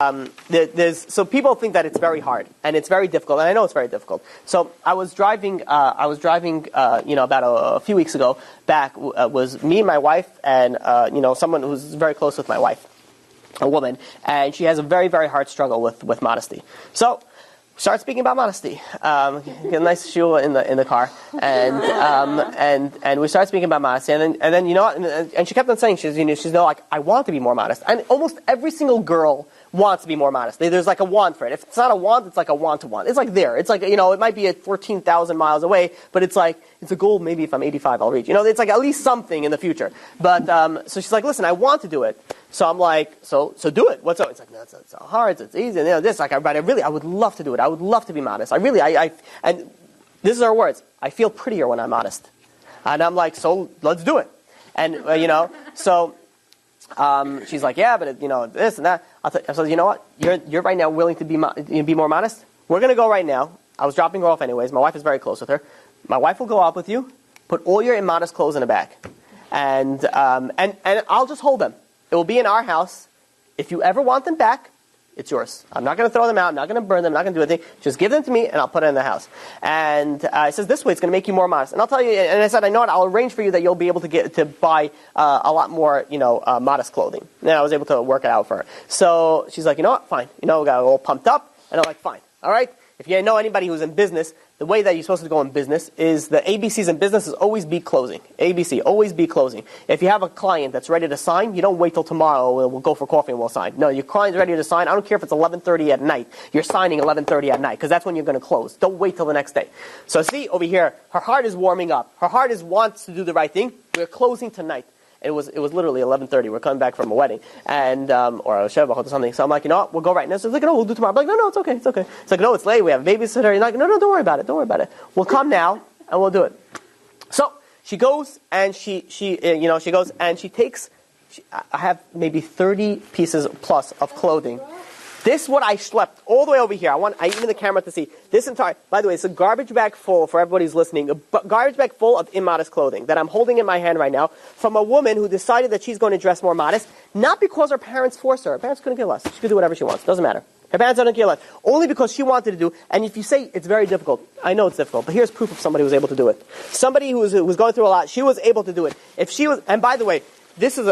So people think that it's very hard and it's very difficult, and I know it's very difficult. So I was driving, about a few weeks ago back. Was me and my wife and someone who's very close with my wife, a woman, and she has a very, very hard struggle with modesty. So start speaking about modesty. Get a nice shul in the car, and we started speaking about modesty, and then and she kept on saying she's like, I want to be more modest, and almost every single girl wants to be more modest. There's like a want for it. If it's not a want, it's like a want to want. It's like there. It's like, it might be at 14,000 miles away, but it's like, it's a goal. Maybe if I'm 85, I'll reach. It's like at least something in the future. But, so she's like, listen, I want to do it. So I'm like, so do it. What's up? It's like, no, it's so hard. It's easy. This, like, but I would love to do it. I would love to be modest. And this is her words. I feel prettier when I'm modest. And I'm like, so let's do it. And, so, she's like, yeah, but this and that. I said, you know what? You're right now willing to be more modest. We're gonna go right now. I was dropping her off anyways. My wife is very close with her. My wife will go up with you, put all your immodest clothes in the bag, and I'll just hold them. It will be in our house. If you ever want them back, it's yours. I'm not going to throw them out. I'm not going to burn them. I'm not going to do anything. Just give them to me, and I'll put it in the house. And it says this way, it's going to make you more modest. And I'll tell you. And I said, I know what? I'll arrange for you that you'll be able to buy a lot more, modest clothing. And I was able to work it out for her. So she's like, you know what? Fine. We got all pumped up, and I'm like, fine. All right. If you know anybody who's in business, the way that you're supposed to go in business is the ABCs in business is always be closing. ABC, always be closing. If you have a client that's ready to sign, you don't wait till tomorrow, we'll go for coffee and we'll sign. No, your client's ready to sign. I don't care if it's 11:30 at night. You're signing 11:30 at night because that's when you're going to close. Don't wait till the next day. So see, over here, her heart is warming up. Her heart wants to do the right thing. We're closing tonight. It was literally 11:30. We're coming back from a wedding, and or a shevach or something. So I'm like, what? We'll go right now. So it's like, no, we'll do tomorrow. I'm like, no, it's okay, it's okay. It's like, no, it's late. We have a babysitter. You're like, no, don't worry about it. We'll come now and we'll do it. So she goes and she goes and she takes. I have maybe 30 pieces plus of clothing. This is what I schlepped all the way over here. I even the camera to see this entire. By the way, it's a garbage bag full for everybody who's listening. A garbage bag full of immodest clothing that I'm holding in my hand right now from a woman who decided that she's going to dress more modest, not because her parents forced her. Her parents couldn't care less. She could do whatever she wants. Doesn't matter. Her parents don't care less. Only because she wanted to do. And if you say it's very difficult, I know it's difficult, but here's proof of somebody who was able to do it. Somebody who was going through a lot. She was able to do it. If she was, and by the way. This is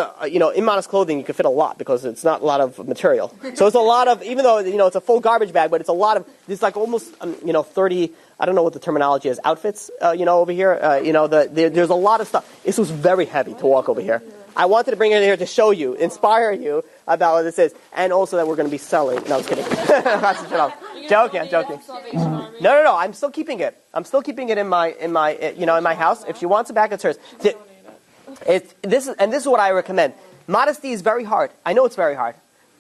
immodest clothing, you can fit a lot because it's not a lot of material. So it's a lot of, even though, it's a full garbage bag, but it's a lot of, it's like almost, 30, I don't know what the terminology is, outfits, over here. There's a lot of stuff. This was very heavy to walk over here. I wanted to bring it here to show you, inspire you about what this is, and also that we're going to be selling. No, I was kidding. I'm joking. No. I'm still keeping it. I'm still keeping it in my house. If she wants it back, it's hers. This is what I recommend. Modesty is very hard. I know it's very hard.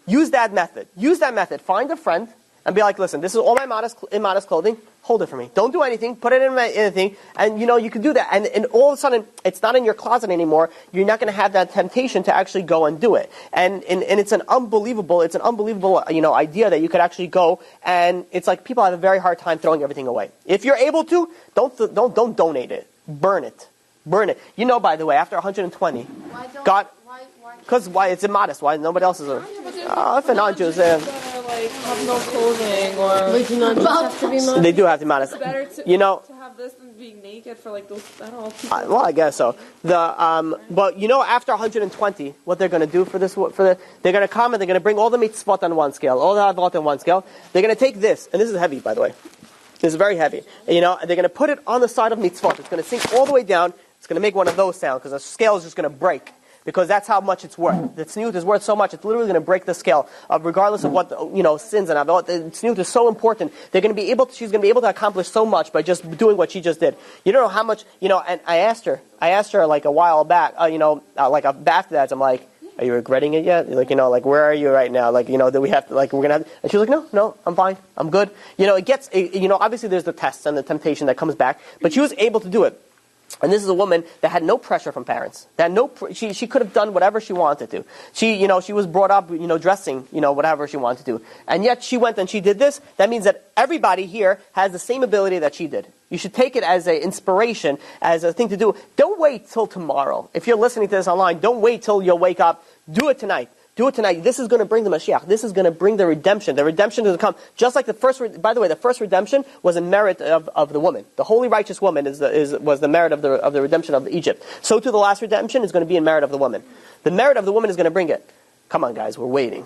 Use that method. Find a friend and be like, listen, this is all my immodest clothing. Hold it for me. Don't do anything. Put it in a thing. And, you can do that. And all of a sudden, it's not in your closet anymore. You're not going to have that temptation to actually go and do it. And it's an unbelievable idea that you could actually go. And it's like people have a very hard time throwing everything away. If you're able to, don't donate it. Burn it. By the way, after 120, God, because why it's immodest? Why nobody else is? If an non-Jews, have no clothing or they do have to be modest. It's better to have this than being naked for those. I don't know. People. Well, I guess so. But after 120, what they're going to do they're going to come and they're going to bring all the mitzvot on one scale, all the avot on one scale. They're going to take this, and this is heavy, by the way. This is very heavy. They're going to put it on the side of mitzvot. It's going to sink all the way down. It's going to make one of those sounds because the scale is just going to break because that's how much it's worth. The tzniut is worth so much, it's literally going to break the scale regardless of what sins and avot. The tzniut is so important. She's going to be able to accomplish so much by just doing what she just did. You don't know how much, and I asked her like a while back, after that, I'm like, are you regretting it yet? Where are you right now? Do we have to, we're going to have, and she was like, no, I'm fine. I'm good. It gets, obviously there's the tests and the temptation that comes back, but she was able to do it. And this is a woman that had no pressure from parents. She could have done whatever she wanted to. She was brought up, dressing, whatever she wanted to do. And yet she went and she did this. That means that everybody here has the same ability that she did. You should take it as an inspiration, as a thing to do. Don't wait till tomorrow. If you're listening to this online, don't wait till you'll wake up. Do it tonight. Do it tonight. This is going to bring the Mashiach. This is going to bring the redemption. The redemption is going to come. Just like the first, by the way, the first redemption was a merit of the woman. The holy righteous woman was the merit of the redemption of Egypt. So too the last redemption is going to be in merit of the woman. The merit of the woman is going to bring it. Come on, guys, we're waiting.